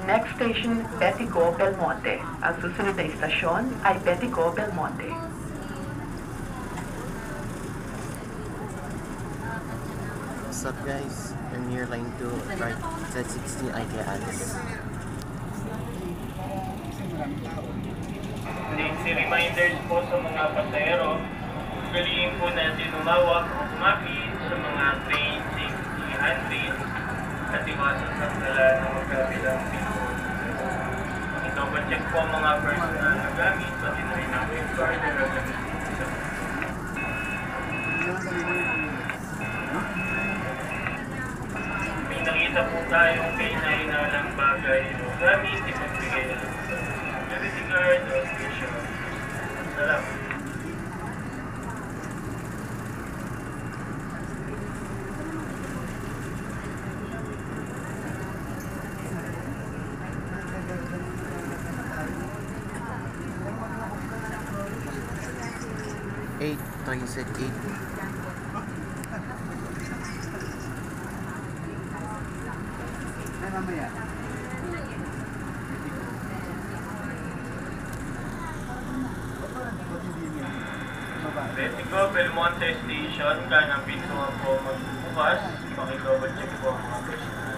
Next station, Betico, Belmonte. Ang susunod na istasyon ay Betico, Belmonte. What's up guys? I'm near line 2, right at 16 IK Alice. Safety reminders po sa mga pasahero. Galing po natin umawak o kumapit sa mga train safety handrails at iwasan sa sala ng magkabilang pinto. I-double check po ang mga personal na gamit pati na rin ang card na gagamitin. May nakita po tayong kainainalang bagay o gamit, ipagbigay na lang sa security guard o station. Salamat. You said 8. Betico, Belmonte Station, kanang pinto po magbubukas. Pakidouble check po ang mga personal